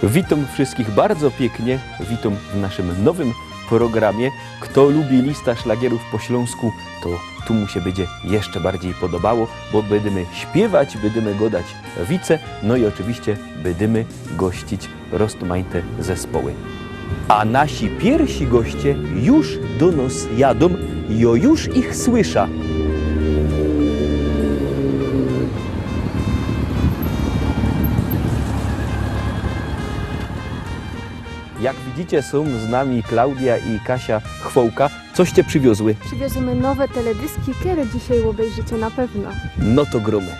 Witam wszystkich bardzo pięknie, witam w naszym nowym programie. Kto lubi lista szlagierów po śląsku, to tu mu się będzie jeszcze bardziej podobało, bo będziemy śpiewać, będziemy godać wice, no i oczywiście będziemy gościć rozmaite zespoły. A nasi pierwsi goście już do nas jadą, jo już ich słysza. Jak widzicie, są z nami Klaudia i Kasia Chwołka. Coście przywiozły? Przywiozimy nowe teledyski, które dzisiaj obejrzycie na pewno. No to gromy.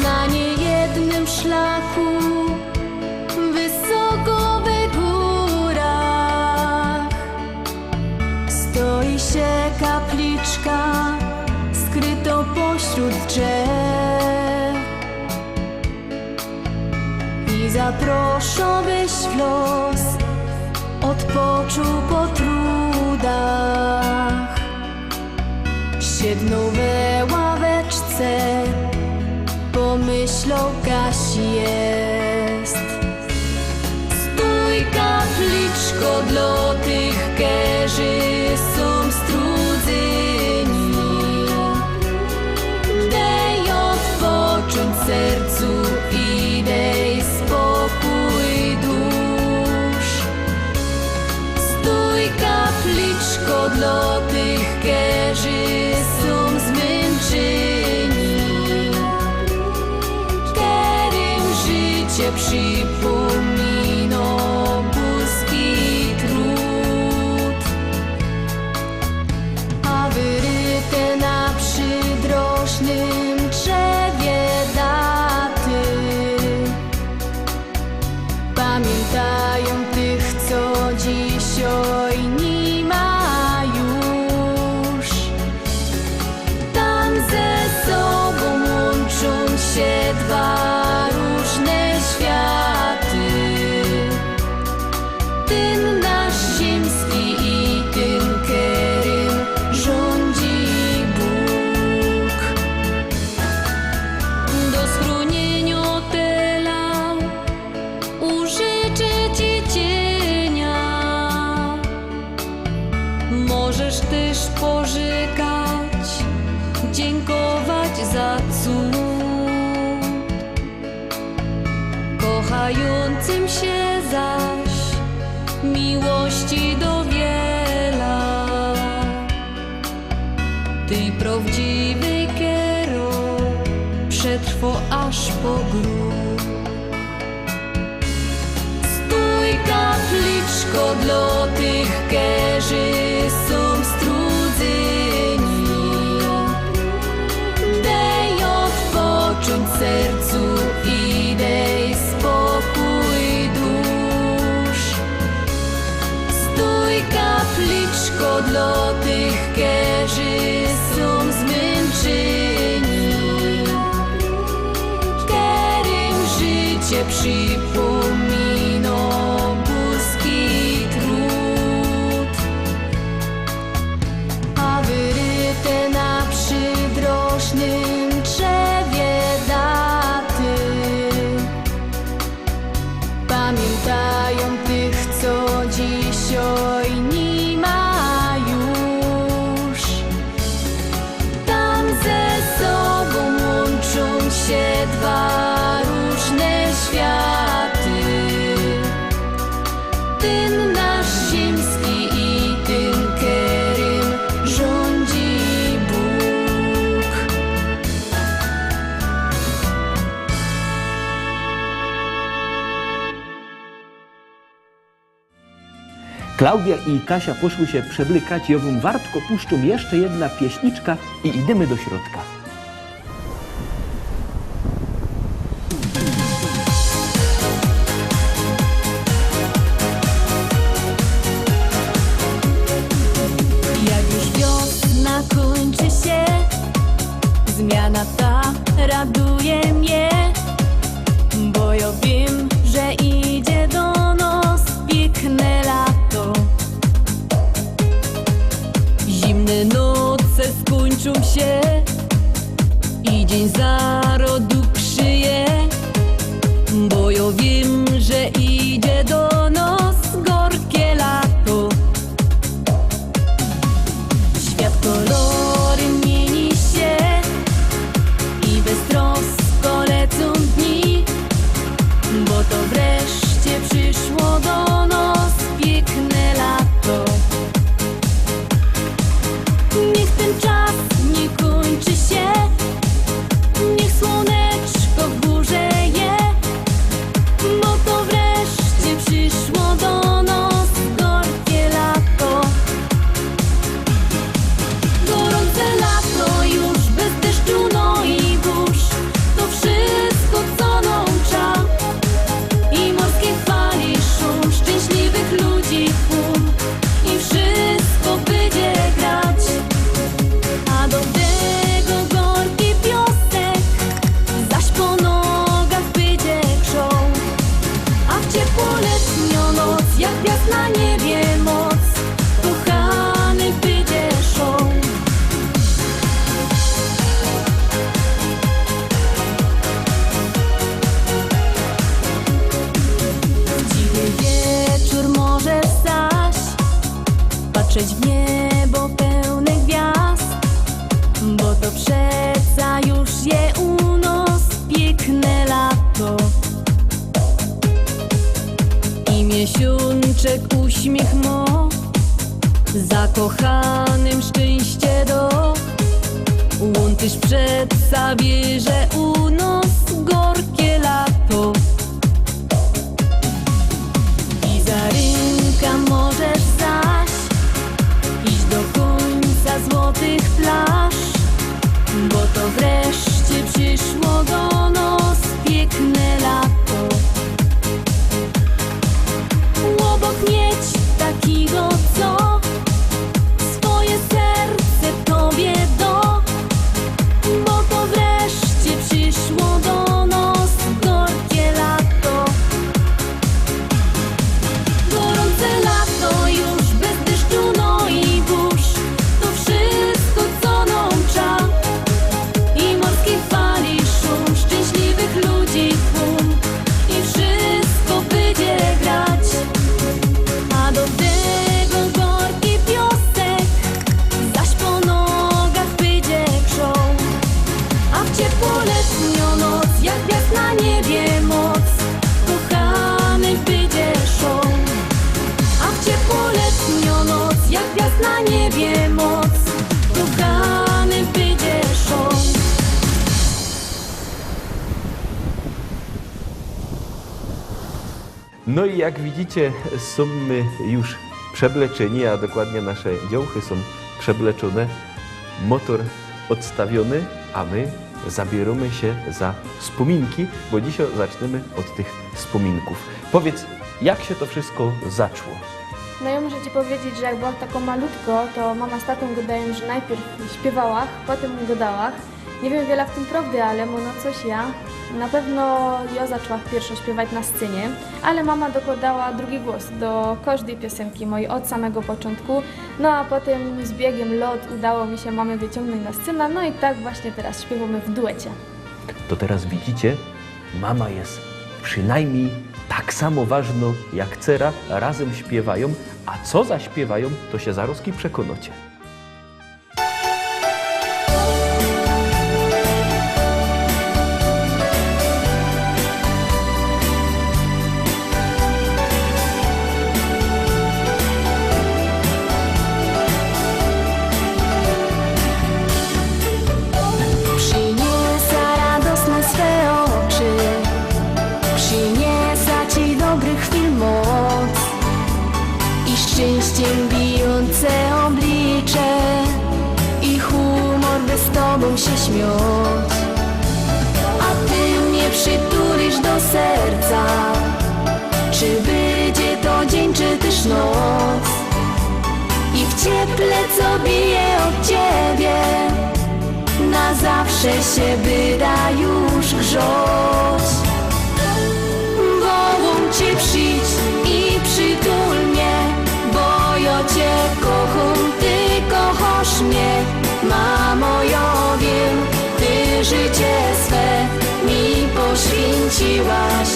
Na niejednym szlaku, wysoko w górach, stoi się kapliczka, skryto pośród drzew. I zaproszą, byś w los odpoczął po trudach. Siedną we ławeczce, pomyślą, Kaś jest. Stój, kapliczko, dla tych, którzy są strudzyni. Dej odpocząć sercu i dej spokój dusz. Stój, kapliczko, dla tych, którzy są zmęczeni. Cię przypomino boski trud, a wyryte na przydrożnym drzewie daty pamiętają tych, co dzisiaj nie ma już. Tam ze sobą łączą się dwa różne światy. Ten nasz ziemski i ten, którym rządzi Bóg. Do schronienia tela użyczę ci cienia. Możesz też pożykać, dziękować za cud. Kochającym się zaś miłości dowiela. Ty prawdziwy kierowca przetrwo aż po grób. Stój, kapliczko, dla tych, którzy są strudzeni. Dej odpocząć sercu i dej spokój dusz. Stój, kapliczko, dla tych, którzy są zmęczeni. Którym życie przypomino boski trud, a wyryte na przydrożnym drzewie daty pamiętają tych, co dzisiaj nie ma już. Tam ze sobą łączą się dwa różne światy. Ten nasz ziemski i ten, którym rządzi Bóg. Klaudia i Kasia poszły się przeblikać, i ową wartko puszczą jeszcze jedna pieśniczka i idziemy do środka. Jak już wiosna kończy się, zmiana ta raduje mnie, bo ja wiem, że idzie do nas piękne lato. Zimne noce skończą się i dzień zarodu krzyje, bo ja wiem, że idzie do nas gorkie lato. Świat kolory mieni się i beztrosko lecą dni, bo to wreszcie przyszło do nas piękne lato. Niech ten czas nie kończy się, niech słoneczko w górze je, bo to wreszcie przyszło do nas gorkie lato. Gorące lato już bez deszczu, no i burz, to wszystko co nącza. I morskie fali, szum szczęśliwych ludzi tłum, i wszystko będzie grać. A do tego gorki piosek, zaś po nogach będzie krząg. A w ciepłoletnią noc, jak gwiazd na niebie moc, kochany będzie szą. Dziwy wieczór może zaś patrzeć w niebo pełne gwiazd, bo to przeca już je u nas piękne lato. I miesiączek uśmiech mo zakochanym szczęście do. Łątysz przeca wie, że u nas gorkie lato. I za rynka możesz zaś iść do końca złotych plaż, bo to wreszcie przyszło do nas piękne lato. Obok mieć takiego, co swoje serce tobie do, bo to wreszcie przyszło do nas gorkie lato. Gorące lato już bez deszczu, no i burz, to wszystko co nącza. I morskie fali, szum szczęśliwych ludzi tłum, i wszystko będzie grać. A do tego gorki piosek, zaś po nogach będzie krząg. A w ciepłoletnią noc, jak gwiazd na niebie moc, kochany będzie szą. A w ciepłoletnią noc, jak gwiazd na niebie moc, kochany będzie szą. No i jak widzicie, są my już przebleczeni, a dokładnie nasze działchy są przebleczone, motor odstawiony, a my zabieramy się za wspominki, bo dzisiaj zaczniemy od tych wspominków. Powiedz, jak się to wszystko zaczło? No ja muszę Ci powiedzieć, że jak byłam taką malutko, to mama z tatą gadają, że najpierw śpiewałach, potem gadałach. Nie wiem wiele w tym prawdy, ale no coś ja. Na pewno ja zaczęła pierwszo śpiewać na scenie, ale mama dokładała drugi głos do każdej piosenki mojej od samego początku. No a potem z biegiem lat udało mi się mamę wyciągnąć na scenę, no i tak właśnie teraz śpiewamy w duecie. To teraz widzicie, mama jest przynajmniej tak samo ważna jak dcera, razem śpiewają, a co zaśpiewają, to się zaroski przekonacie. Przyniesa radosne swe oczy, przyniesa Ci dobrych chwil moc i szczęściem bijące oblicze i humor bez Tobą się śmiać. A Ty mnie przytulisz do serca, czy będzie to dzień, czy też noc, i w cieple, co bije od Ciebie na zawsze zawsze się wyda już grzoć. Wołam cię, przyjdź i przytul mnie, bo ja cię kocham, ty kochasz mnie. Mamo, ja wiem, ty życie swe mi poświęciłaś.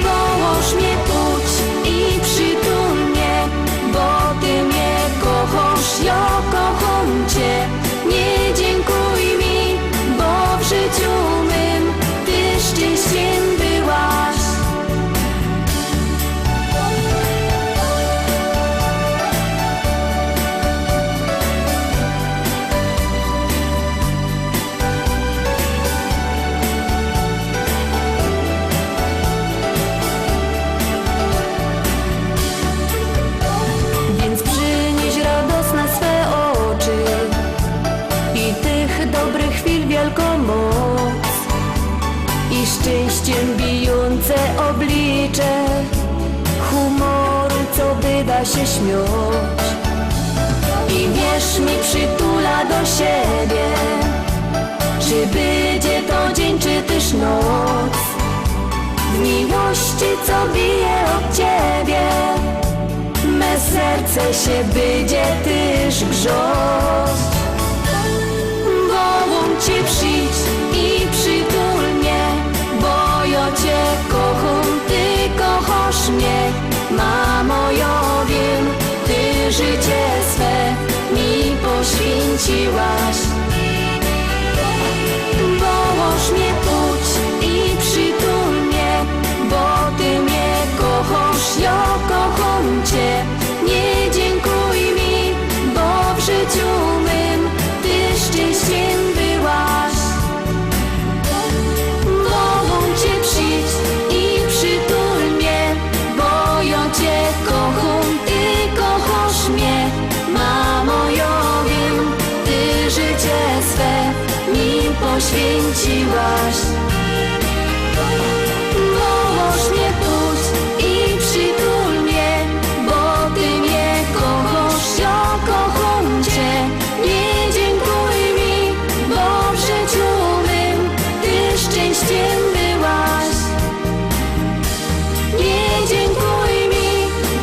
Wołasz mnie, pójdź i przytul mnie, bo ty mnie kochasz, ja kocham cię. Nie dziękuj mi, bo w życiu mym ty szczęściem byłaś. Więc przynieś radosne swe oczy i tych dobrych chwil wielką moc i szczęściem bijące oblicze humoru, co by da się śmiać. I wierz mi, przytula do siebie, czy będzie to dzień, czy też noc. W miłości, co bije od ciebie, me serce się będzie też grzać. Wołam cię, przyjdź i przytul mnie, bo ja cię kocham, ty kochasz mnie. Mamo, ja wiem, ty życie swe mi poświęciłaś. Wołasz mnie, pójdź i przytul mnie, bo ty mnie kochasz, ja kocham cię. Nie dziękuj mi, bo w życiu mym ty szczęściem byłaś. Wołam cię, przyjdź i przytul mnie, bo ja cię kocham, ty kochasz mnie. Mamo, ja wiem, ty życie swe mi poświęciłaś. Wołasz mnie, pójdź i przytul mnie, bo ty mnie kochasz, ja kocham cię. Nie dziękuj mi, bo w życiu mym ty szczęściem byłaś. Nie dziękuj mi,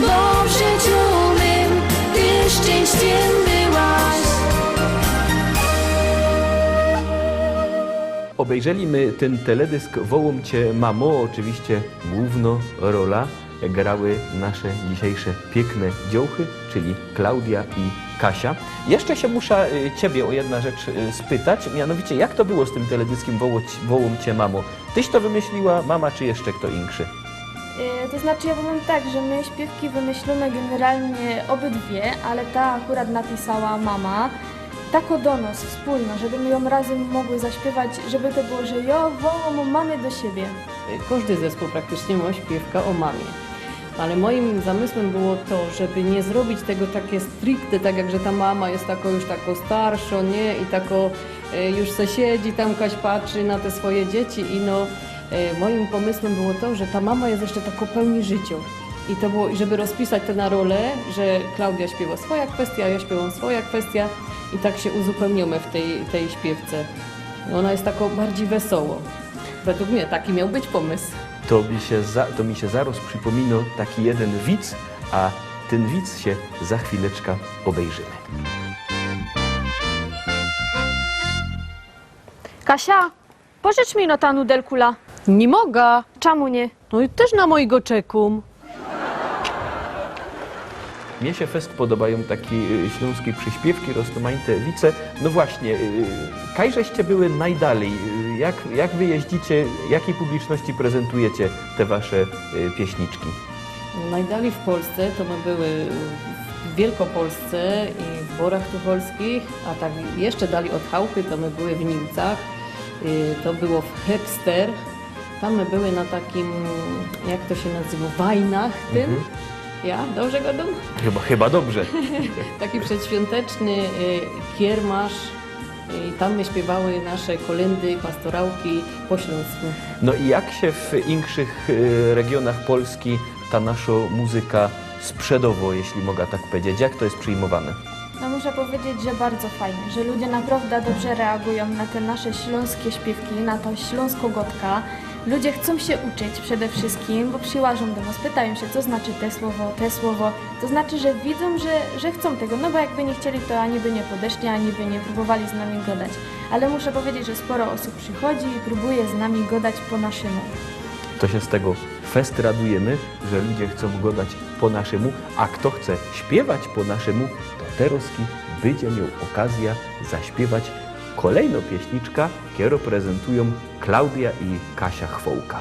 bo w życiu mym ty szczęściem byłaś. Obejrzeliśmy ten teledysk Wołam cię, mamo. Oczywiście główną rola grały nasze dzisiejsze piękne dziołchy, czyli Klaudia i Kasia. Jeszcze się muszę ciebie o jedną rzecz spytać, mianowicie jak to było z tym teledyskiem Wołam cię, mamo? Tyś to wymyśliła, mama, czy jeszcze kto inszy? To znaczy ja powiem tak, że my śpiewki wymyślimy generalnie obydwie, ale ta akurat napisała mama. Tako do nas, wspólno, żeby my ją razem mogły zaśpiewać, żeby to było, że ja wołam mamy do siebie. Każdy zespół praktycznie ma śpiewka o mamie. Ale moim zamysłem było to, żeby nie zrobić tego takie stricte, tak jak że ta mama jest już taką starszą, nie? I tako już se siedzi, tam kaś patrzy na te swoje dzieci i moim pomysłem było to, że ta mama jest jeszcze taką pełni życią. I to było, żeby rozpisać to na rolę, że Klaudia śpiewa swoja kwestia, ja śpiewam swoja kwestia i tak się uzupełniamy w tej śpiewce. Ona jest taką bardziej wesołą. Według mnie taki miał być pomysł. To mi się zaraz przypomina taki jeden widz, a ten widz się za chwileczkę obejrzymy. Kasia, pożycz mi no ta nudelkula. Nie mogę. Czemu nie? No i też na mojego czekum. Mnie się fest podobają takie śląskie przyśpiewki, rozmaite wice. No właśnie, kajżeście były najdalej? Jak wy jeździcie, jakiej publiczności prezentujecie te wasze pieśniczki? Najdalej w Polsce to my były w Wielkopolsce i w Borach Tucholskich, a tak jeszcze dalej od Chałupy to my były w Niłcach, to było w Hepster. Tam my były na takim, jak to się nazywa, Wajnach tym. Ja? Dobrze go dom? Chyba dobrze. Taki przedświąteczny kiermasz i tam my śpiewały nasze kolędy, pastorałki po śląsku. No i jak się w innych regionach Polski ta nasza muzyka sprzedowo, jeśli mogę tak powiedzieć, jak to jest przyjmowane? No muszę powiedzieć, że bardzo fajnie, że ludzie naprawdę dobrze reagują na te nasze śląskie śpiewki, na to śląsko-gotka. Ludzie chcą się uczyć przede wszystkim, bo przyłażą do nas, pytają się, co znaczy te słowo. To znaczy, że widzą, że chcą tego, no bo jakby nie chcieli, to ani by nie podeszli, ani by nie próbowali z nami gadać. Ale muszę powiedzieć, że sporo osób przychodzi i próbuje z nami gadać po naszemu. To się z tego fest radujemy, że ludzie chcą gadać po naszemu, a kto chce śpiewać po naszemu, to teroski będzie miał okazję zaśpiewać kolejną pieśniczka, którą prezentują Klaudia i Kasia Chwołka.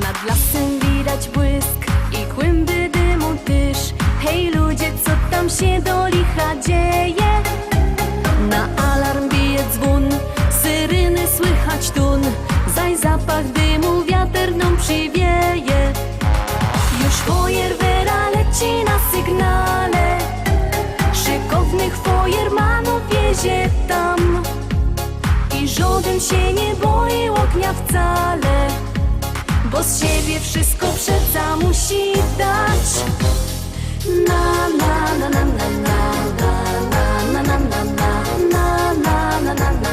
Nad lasem widać błysk i kłęby dymu tyż. Hej ludzie, co tam się do licha dzieje? Na alarm bije dzwon, syryny słychać tun. Zaś zapach dymu wiatr nam przywieje. Już fajerwera leci na sygnale. Szykownych fajermanów wiezie tam. I żaden się nie boi ognia wcale, bo z siebie wszystko przeca musi dać. Na na na na na na na na na na na na na na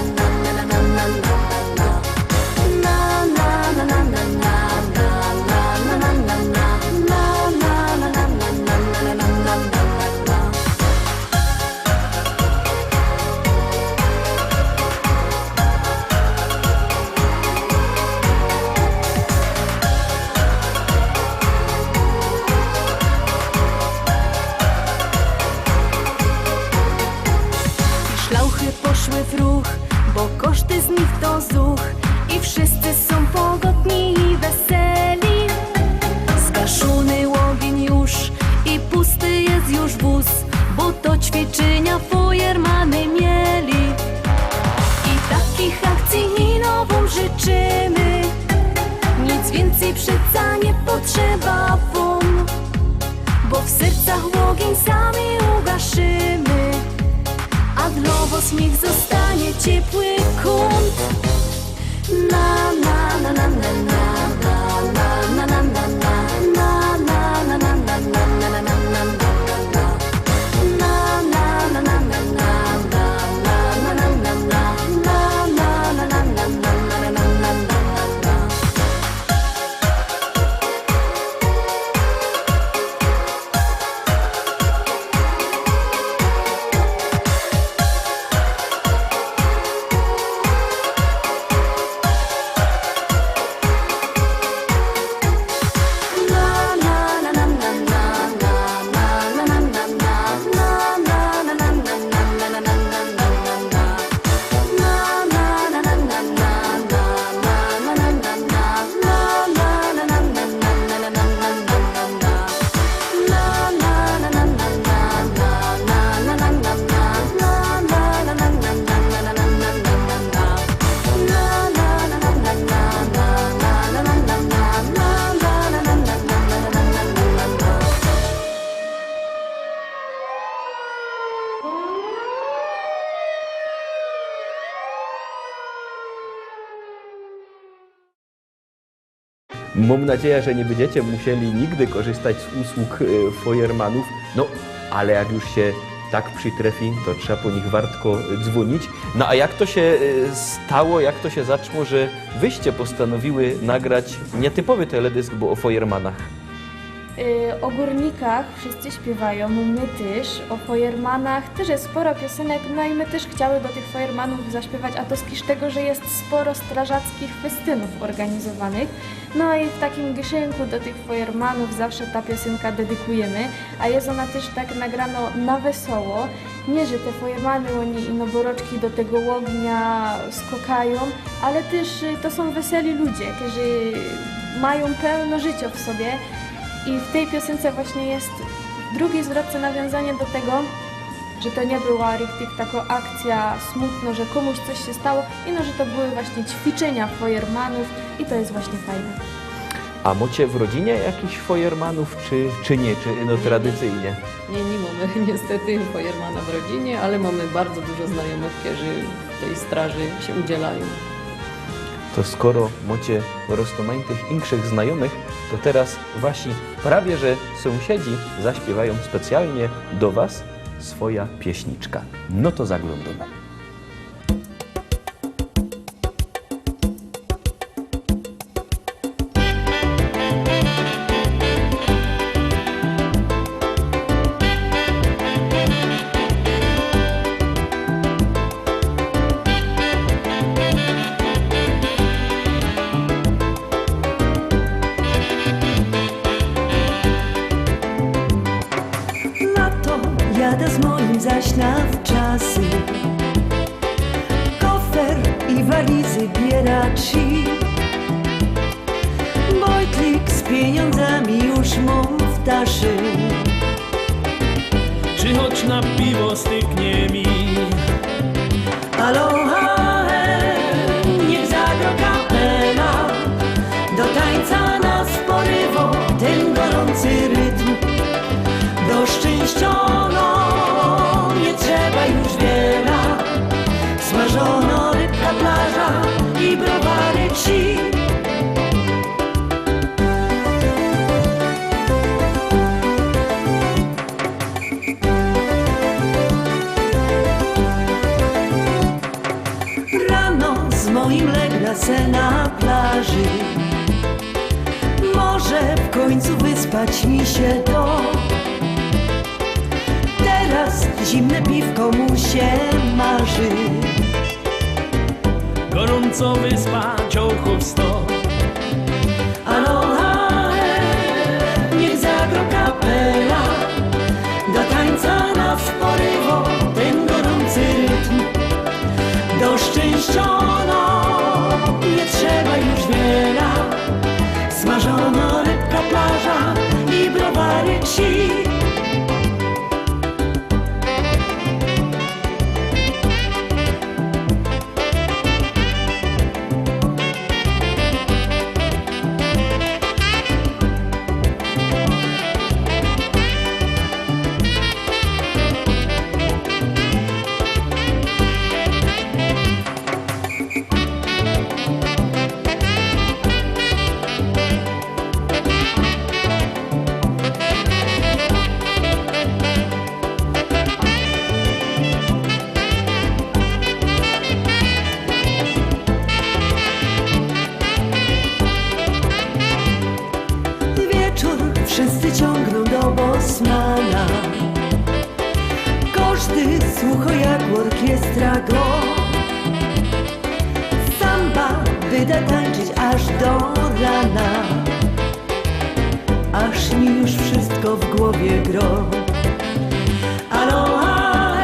Szlauchy poszły w ruch, bo koszty z nich to zuch. I wszyscy są pogodni i weseli. Zgaszony ogień już i pusty jest już wóz, bo to ćwiczenia fajermany mieli. I takich akcji i nową życzymy. Nic więcej przeca nie potrzeba wam, bo w sercach ogień sami ugaszymy. A dla was niech zostanie ciepły kąt. Na na na na na na na na na na na na na na na na na na Mam nadzieję, że nie będziecie musieli nigdy korzystać z usług fajermanów, no ale jak już się tak przytrefi, to trzeba po nich wartko dzwonić. No a jak to się stało, jak to się zaczło, że wyście postanowiły nagrać nietypowy teledysk, bo o fajermanach? O górnikach wszyscy śpiewają, my też. O Feuermanach też jest sporo piosenek, no i my też chciały do tych Feuermanów zaśpiewać, a to z tego, że jest sporo strażackich festynów organizowanych. No i w takim gieszynku do tych Feuermanów zawsze ta piosenka dedykujemy, a jest ona też tak nagrano na wesoło. Nie, że te Feuermany, oni inoboroczki do tego ognia skokają, ale też to są weseli ludzie, którzy mają pełno życia w sobie. I w tej piosence właśnie jest w drugiej zwrotce nawiązanie do tego, że to nie była richtig taka akcja smutno, że komuś coś się stało, ino że to były właśnie ćwiczenia Feuermanów i to jest właśnie fajne. A macie w rodzinie jakichś Feuermanów, czy nie, czy no tradycyjnie? Nie mamy niestety Feuermana w rodzinie, ale mamy bardzo dużo znajomych, którzy w tej straży się udzielają. To skoro macie roztomajnych inkszych znajomych, to teraz wasi prawie że sąsiedzi zaśpiewają specjalnie do was swoja pieśniczka. No to zaglądamy. Jadę z moim zaś na wczasy. Kofer i walizy bieraci. Bojtlik z pieniądzami już mam w taszy. Czy choć na piwo styknie mi? Aloha, niech zagro kapela. Do tańca nas porywa ten gorący rytm. Do szczęściono nie trzeba już wiele. Smażono rybka, plaża i browary ci. Rano z moim legła se na plaży. Może w końcu wyspać mi się to. Teraz zimne piwko mu się marzy. Gorąco wyspa, ciołchów 100. Aloha, niech zagro kapela. Do tańca nas porywa ten gorący rytm. Do szczęściono nie trzeba już wiele. Smażono rybka, plaża i browary ci. Wszyscy ciągną do Bosmana. Każdy słucha jak orkiestra go. Samba wyda tańczyć aż do rana. Aż mi już wszystko w głowie gro. Aloha,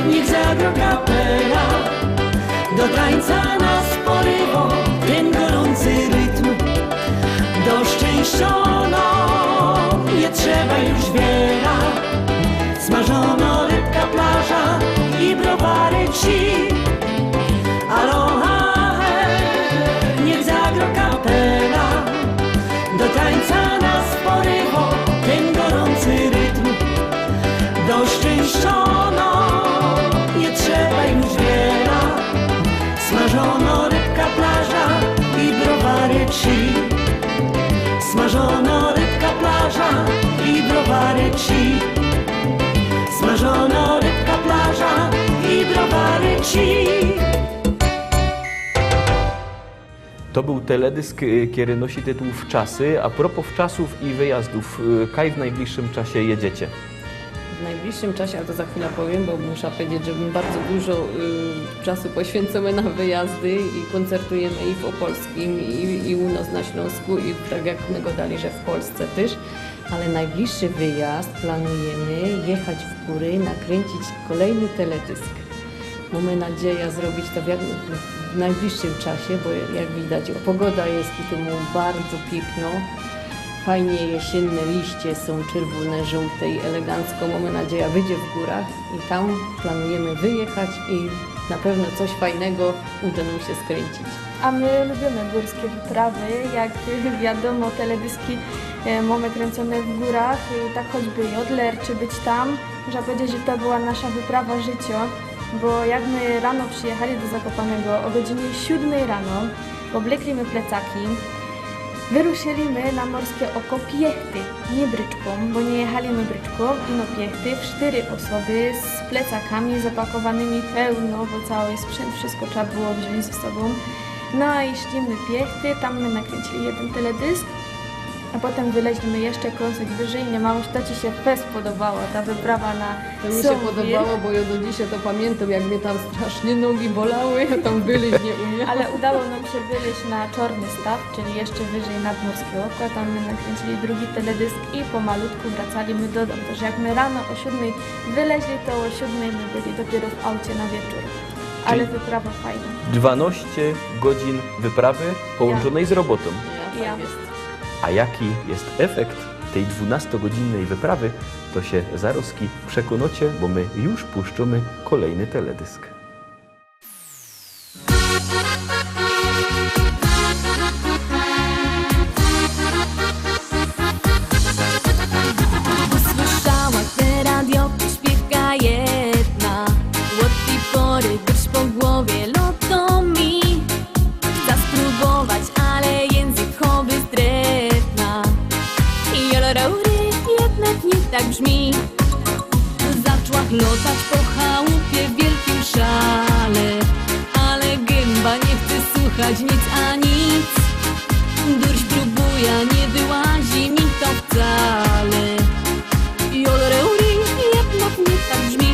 niech zagro kapela. Do tańca nas porywa ten gorący rytm. Do szczęściono nie trzeba już wiele. Smażono rybka, plaża i browary ci. Aloha, niech zagro kapela. Do tańca nas porywa ten gorący rytm. Do szczęściono nie trzeba już wiele. Smażono rybka, plaża i browary ci. Smażono rybka, plaża i browary ci. Smażono rybka, plaża i browary ci. To był teledysk, który nosi tytuł Wczasy. A propos wczasów i wyjazdów, kaj w najbliższym czasie jedziecie? W najbliższym czasie, ale to za chwilę powiem, bo muszę powiedzieć, że my bardzo dużo czasu poświęcamy na wyjazdy i koncertujemy i w Opolskim, i u nas na Śląsku, i tak jak my go dali, że w Polsce też. Ale najbliższy wyjazd planujemy jechać w góry, nakręcić kolejny teledysk. Mamy nadzieję zrobić to w najbliższym czasie, bo jak widać pogoda jest tu bardzo piękna. Fajnie jesienne liście są czerwone, żółte i elegancko. Mamy nadzieję wyjdzie w górach i tam planujemy wyjechać i na pewno coś fajnego uda nam się skręcić. A my lubimy górskie wyprawy, jak wiadomo teledyski mamy kręcone w górach, i tak choćby Jodler czy być tam. Można powiedzieć, że to była nasza wyprawa życia, bo jak my rano przyjechali do Zakopanego o godzinie 7 rano, oblekliśmy plecaki, wyruszyliśmy na morskie oko piechty, nie bryczką, bo nie jechaliśmy bryczką, ino piechty, w 4 osoby z plecakami zapakowanymi pełno, bo cały sprzęt, wszystko trzeba było wziąć ze sobą. No i szliśmy piechty, tam my nakręcili jeden teledysk, a potem wyleźliśmy jeszcze kąsek wyżej. Nie mało, to Ci się fest podobała, ta wyprawa na To mi się Sąbir. podobało, bo ja do dzisiaj to pamiętam, jak mnie tam strasznie nogi bolały, ja tam byliś nie umiałam. Ale udało nam się wyleźć na Czorny Staw, czyli jeszcze wyżej nad Morskie Oko. Tam my nakręcili drugi teledysk i pomalutku wracaliśmy do domu. Także jak my rano o 7 wyleźli, to o 7 my byli dopiero w aucie na wieczór. Ale wyprawa fajna. 12 godzin wyprawy połączonej z robotą. Ja. Tak jest. A jaki jest efekt tej 12-godzinnej wyprawy, to się zaroski przekonacie, bo my już puszczamy kolejny teledysk. Usłyszała te radio, śpiewka jedna. Od tej pory drż po głowie lotą mi. Chcę spróbować, ale językowy z drewna. I joloraury jednak nie tak brzmi. Zaczła lotać po chałupie w wielkim szale, ale gęba nie chce słuchać nic a nic. Durś próbuje, nie wyłazi mi to wcale. Joloraury jednak nie tak brzmi.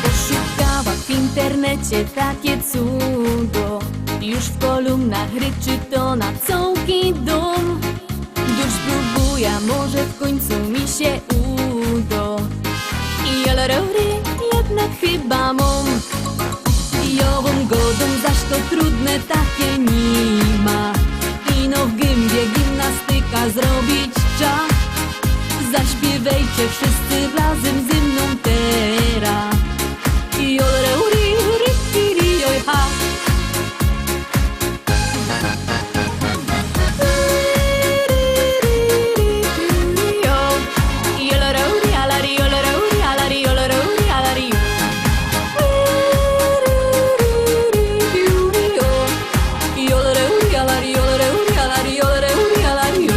Poszukała w internecie takie cudo, już w kolumnach ryczy to na całki dom. Dusz próbuje, może w końcu mi się uda. I joloraury jednak chyba mam. I ową godą zaś to trudne takie nie ma. Ino w gębie gimnastyka zrobić trzeba. Zaśpiewajcie wszyscy razem ze mną teraz. Joloraury, ri, joj, ha. Joloraury, alari, joloraury, alari, joloraury, alari, jo. Joloraury, alari, joloraury, alari, joloraury, alari, jo.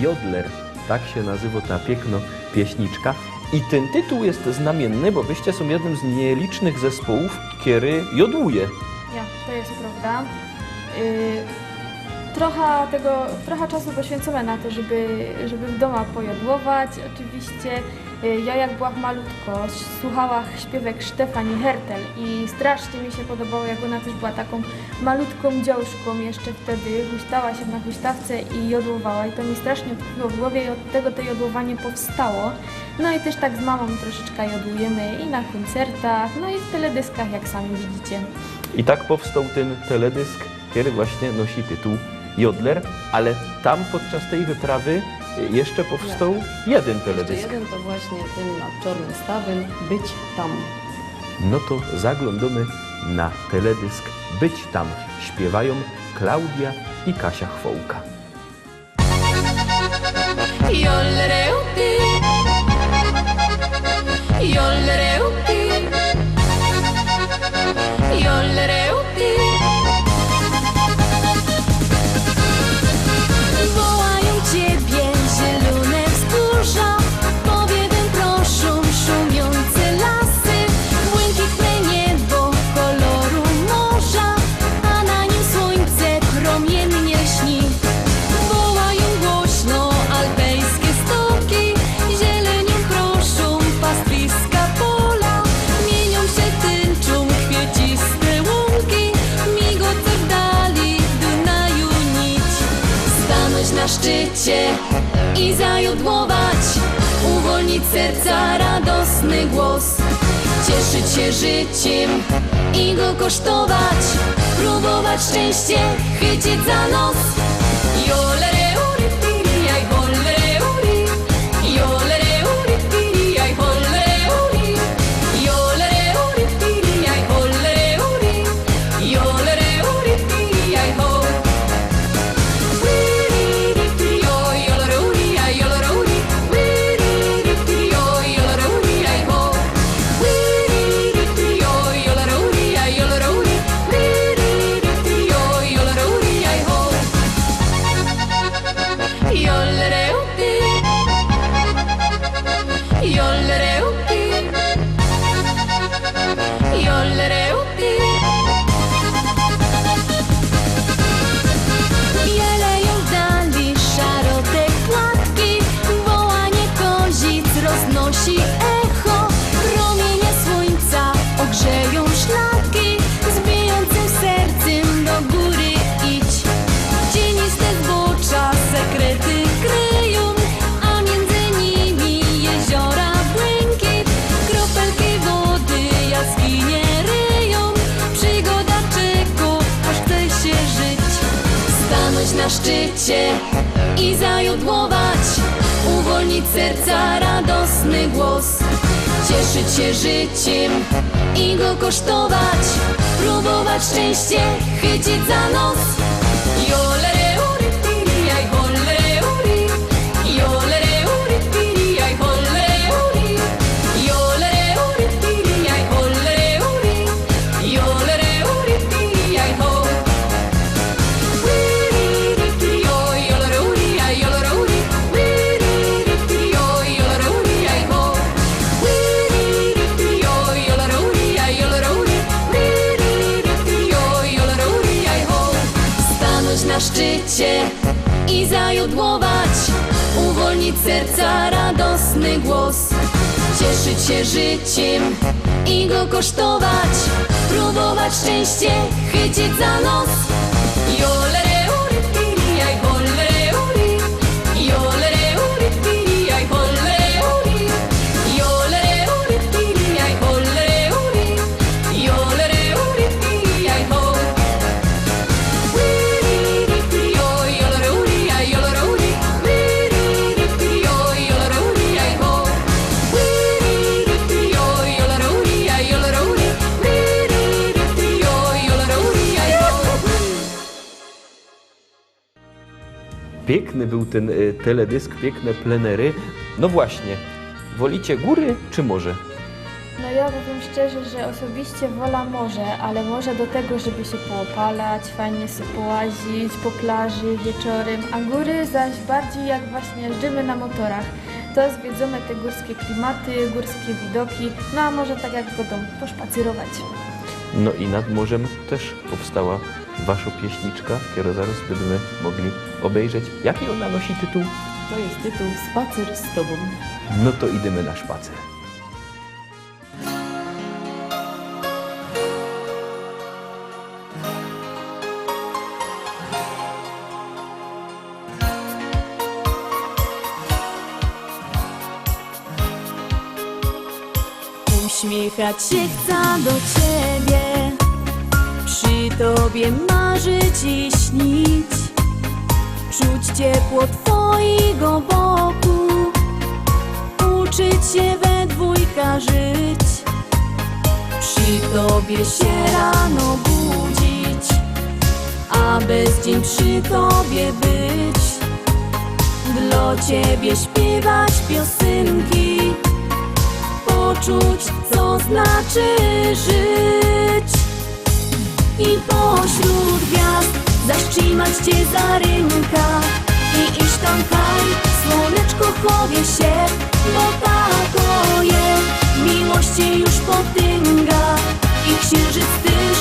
Jodler. Tak się nazywa ta piękna pieśniczka. I ten tytuł jest znamienny, bo wyście są jednym z nielicznych zespołów, który jodłuje. Ja, to jest prawda. Trochę czasu poświęcone na to, żeby w domu pojodłować. Oczywiście ja jak byłam malutko, słuchałam śpiewek Stefanii Hertel i strasznie mi się podobało, jak ona też była taką malutką dziążką jeszcze wtedy, huśtała się na huśtawce i jodłowała i to mi strasznie utkwiło w głowie i od tego to jodłowanie powstało. No i też tak z mamą troszeczkę jodłujemy i na koncertach, no i w teledyskach, jak sami widzicie. I tak powstał ten teledysk, który właśnie nosi tytuł Jodler, ale tam podczas tej wyprawy jeszcze powstał jeden Jeszcze teledysk. jeden to właśnie ten nad Czarnym Stawem, Być tam. No to zaglądamy na teledysk Być tam. Śpiewają Klaudia i Kasia Chwołka. Jollereuty, jollereuty, jollereuty. Wołają ciebie zielone wzgórza, powiewem proszą szumiące lasy, błękitne niebo koloru morza, a na nim słońce promiennie lśni. Wołają głośno alpejskie stoki, zielenią proszą pastwiska pola, mienią się tęczą kwieciste łąki, migotce w dali Dunaju nić. Stanąć na szczycie i zajodłować, uwolnić serca radosny głos, cieszyć się życiem i go kosztować, próbować szczęście, chwycić za nos. Jolereuri, tiri, aj holereuri, jolereuri, tiri, aj holereuri, jolereuri, tiri, aj holereuri, jolereuri, tiri, aj ho. Wiri, tiri, oj, jolereuri, aj jolereuri, wiri, tiri, oj, jolereuri, aj ho. Wiri, tiri, oj, jolereuri, aj jolereuri, wiri, tiri, oj, jolereuri, aj ho. Jollereuty, jollereuty, jollereuty. Jeleją w dali szarote płatki, wołanie kozic roznosi echo, promienie słońca ogrzeją szlaki, z bijącym sercem do góry idź. Cieniste zbocza sekrety kryją, a między nimi jeziora błękit, kropelki wody jaskinie ryją, przygoda czego aż chce się żyć. Stanąć na szczycie i zajodłować, uwolnić serca radosny głos, cieszyć się życiem i go kosztować, próbować szczęście, chwycić za nos. Jolereuri, tiri, aj holereuri, jolereuri, tiri, aj holereuri, jolereuri, tiri, aj holereuri, jolereuri, tiri, aj ho. Wiri, tiri, oj, jolereuri, aj jolereuri, wiri, tiri, oj, jolereuri, aj ho. Wiri, tiri, oj, jolereuri, aj jolereuri, wiri, tiri, oj, jolereuri, aj ho. Stanąć na szczycie i zajodłować, uwolnić serca radosny głos, cieszyć się życiem i go kosztować, próbować szczęście, chwycić za nos. Jolereuri, tiri, aj holereuri, jolereuri, tiri, aj holereuri, jolereuri, tiri, aj holereuri, jolereuri, tiri, aj ho. Wiri, tiri, oj, jolereuri, aj jolereuri, wiri, tiri, oj, jolereuri, aj ho. Wiri, tiri, oj, jolereuri, aj jolereuri, wiri, tiri, oj, jolereuri, aj ho. Piękny był ten teledysk, piękne plenery. No właśnie, wolicie góry czy morze? No ja powiem szczerze, że osobiście wola morze, ale morze do tego, żeby się poopalać, fajnie sobie połazić po plaży wieczorem, a góry zaś bardziej jak właśnie jeżdżymy na motorach. To zwiedzamy te górskie klimaty, górskie widoki, no a może tak jak godą pospacerować. No i nad morzem też powstała wasza pieśniczka, którą zaraz będziemy mogli obejrzeć. Jaki ona nosi tytuł? To jest tytuł Spacer z Tobą. No to idziemy na szpacer. Uśmiechać się chcę do Ciebie, przy Tobie marzyć i śnić, czuć ciepło Twojego boku, uczyć się we dwójka żyć, przy Tobie się rano budzić, a bez dzień przy Tobie być, dla Ciebie śpiewać piosenki, poczuć, co znaczy żyć. I pośród gwiazd zatrzymać Cię za ręka i iść tam kaj, słoneczko chowie się, bo tako je, miłości już potęga i księżyc też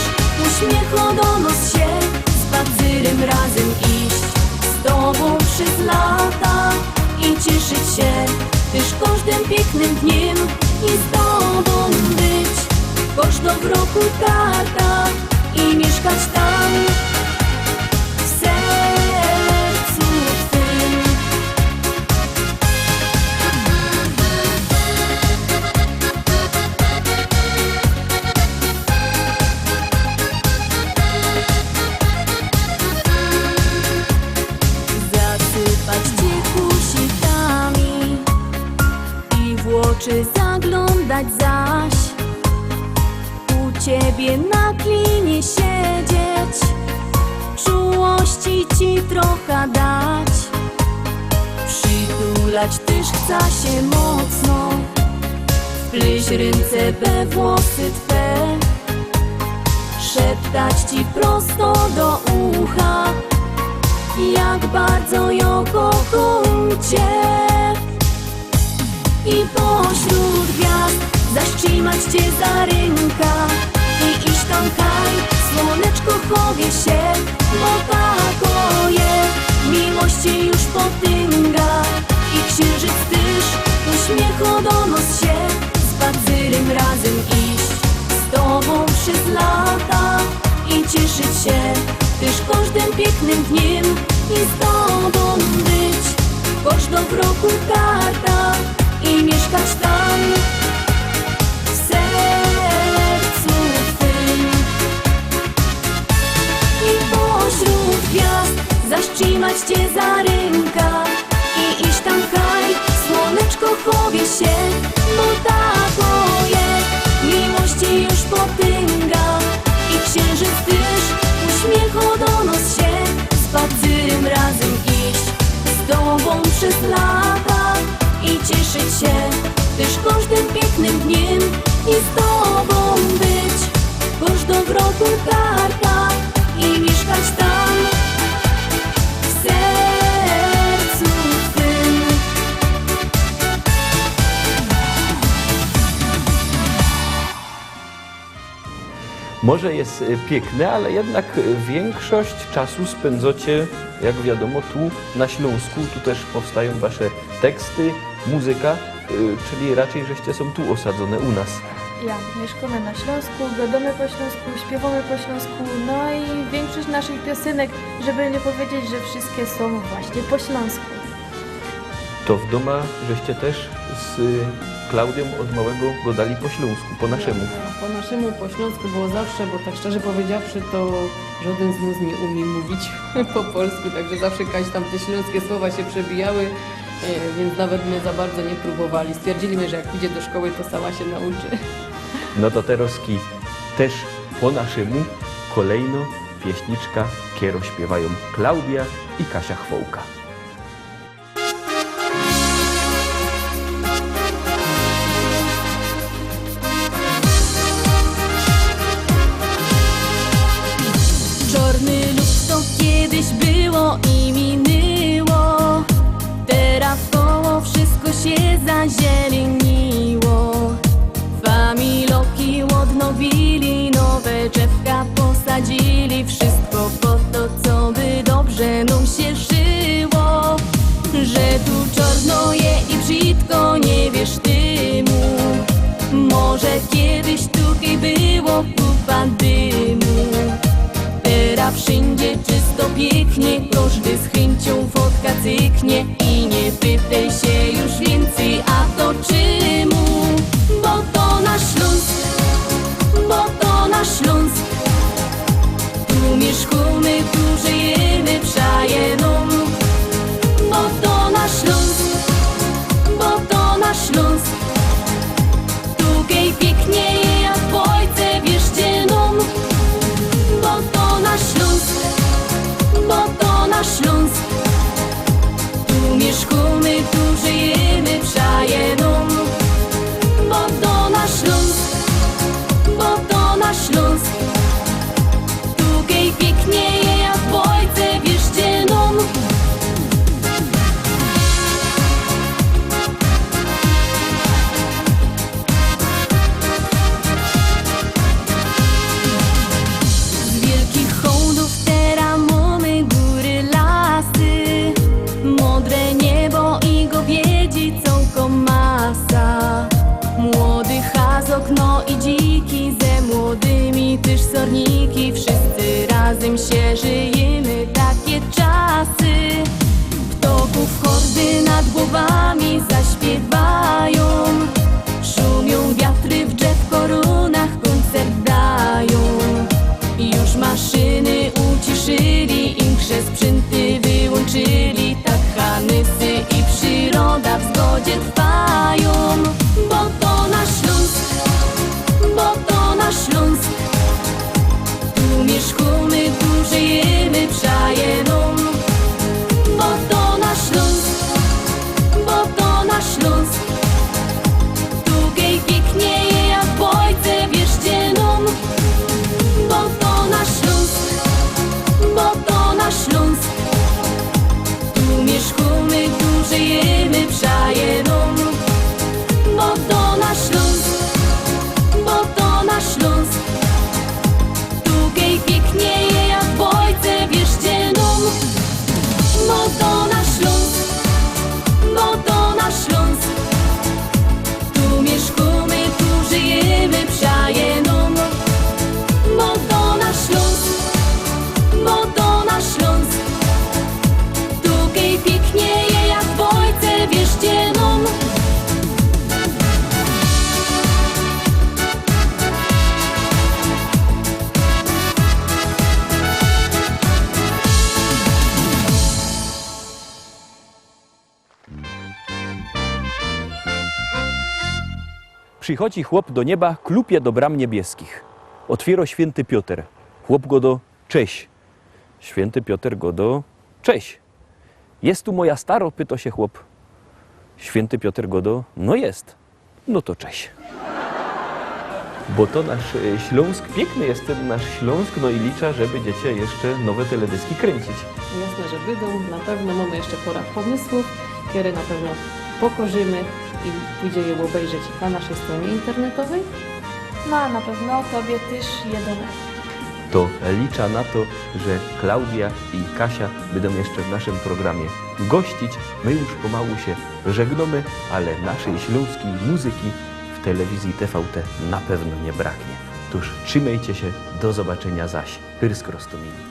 uśmiecho do nos się, spacerem razem iść, z Tobą przez lata i cieszyć się też każdym pięknym dniem i z Tobą być, każdą w roku tata i mieszkać tam w sercu Twym. Zasypać Cię kusitami i w oczy zaglądać zaś, u Ciebie na klinie siedzieć, czułości Ci trochę dać, przytulać też chce się mocno, wpleść ręce we włosy Twe, szeptać Ci prosto do ucha, jak bardzo ja kocham Cię. I pośród gwiazd zatrzymać Cię za ręka i iść tam kaj, słoneczko chowie się, bo tako je, miłości już potęga i księżyc też uśmiecho do nos się, spacerem razem iść, z Tobą przez lata i cieszyć się też każdym pięknym dniem i z Tobą być, każdą w roku tata i mieszkać tam w sercu Twym. I pośród gwiazd zatrzymać Cię za ręka i iść tam kaj, słoneczko chowie się, bo tako je, miłości już potęga i księżyc też uśmiecho do nos się, spacerem razem iść, z Tobą przez lata i cieszyć się też każdym pięknym dniem i z Tobą być, każdą w roku karta i mieszkać tam w sercu Twym. Morze jest piękne, ale jednak większość czasu spędzacie, jak wiadomo, tu na Śląsku. Tu też powstają wasze teksty, muzyka, czyli raczej żeście są tu osadzone u nas. Ja, mieszkamy na Śląsku, gadamy po śląsku, śpiewamy po śląsku, no i większość naszych piosenek, żeby nie powiedzieć, że wszystkie są właśnie po śląsku. To w doma żeście też z Klaudią od małego gadali po śląsku, po naszemu. Ja, po naszemu, po śląsku było zawsze, bo tak szczerze powiedziawszy, to żaden z nas nie umie mówić po polsku, także zawsze jakieś tam te śląskie słowa się przebijały, więc nawet my za bardzo nie próbowali. Stwierdziliśmy, że jak pójdzie do szkoły, to sama się nauczy. No to teroski też po naszemu kolejno pieśniczka, kiero śpiewają Klaudia i Kasia Chwołka. Piękny lud to kiedyś było i minęło. Teraz koło wszystko się zazieleniło. Familoki odnowili, nowe drzewka posadzili. Wszystko po to, co by dobrze nam się żyło. Że tu czarno je i brzydko, nie wiesz tymu. Może kiedyś tutaj było kupa dymu. Teraz wszędzie czysto, pięknie, każdy z chęcią fotka cyknie. I nie pytaj się już więcej, a to czemu? Bo to nasz Śląsk, bo to nasz Śląsk. Tu mieszkamy, tu żyjemy, przajeną. Bo to nasz Śląsk, bo to nasz Śląsk. Tukej pięknie jak w Ojce, wierzcie nam. Bo to nasz Śląsk, bo to nasz Śląsk. Tu mieszkamy, tu żyjemy, przajeną. Bo to nasz Śląsk, bo to nasz Śląsk. Tukej pięknie jak w Ojce, wierzcie nam. Z wielkich hołdów teraz mamy góry, lasy, modre niebo i gowiedzi całką masa. Młody hazok, no i dziki, ze młodymi też sorniki. Wszyscy razem się żyjemy, takie czasy. Ptoków hordy nad głowami zaśpiewają. Szumią wiatry w drzew korunach, koncert dają. Już maszyny uciszyli, inkrze sprzęty wyłączyli. Tak hanysy i przyroda w zgodzie trwają. Bo to nasz Śląsk, bo to nasz Śląsk. Tu mieszkamy, tu żyjemy, przajeną. Bo to nasz Śląsk, bo to nasz Śląsk. Tukej pięknie jak w Ojce, wierzcie nam. Bo to nasz Śląsk, bo to nasz Śląsk. Tu mieszkamy, tu żyjemy, przajeną. Bo to nasz Śląsk, bo to nasz Śląsk. Tukej pięknie jak w Ojce, wierzcie nam. Bo to nasz Śląsk, bo to nasz Śląsk. Tu mieszkamy, tu żyjemy, przajeną. Bo to nasz Śląsk, bo to nasz Śląsk. Tukej pięknie jak w Ojce, wierzcie nam. Przychodzi chłop do nieba, klupie do bram niebieskich. Otwiero święty Piotr. Chłop go do cześć. Święty Piotr go do cześć. Jest tu moja staro? Pyta się chłop. Święty Piotr go do no jest. No to cześć. Bo to nasz Śląsk, piękny jest ten nasz Śląsk, no i liczę, że będziecie jeszcze nowe teledyski kręcić. Jasne, że będą. Na pewno mamy jeszcze pora pomysłów, które na pewno pokorzymy i pójdzie je obejrzeć na naszej stronie internetowej. No a na pewno tobie też jedyne. To liczę na to, że Klaudia i Kasia będą jeszcze w naszym programie gościć. My już pomału się żegnamy, ale naszej śląskiej muzyki w telewizji TVT na pewno nie braknie. Tuż trzymajcie się, do zobaczenia zaś. Hyrs Krostomili.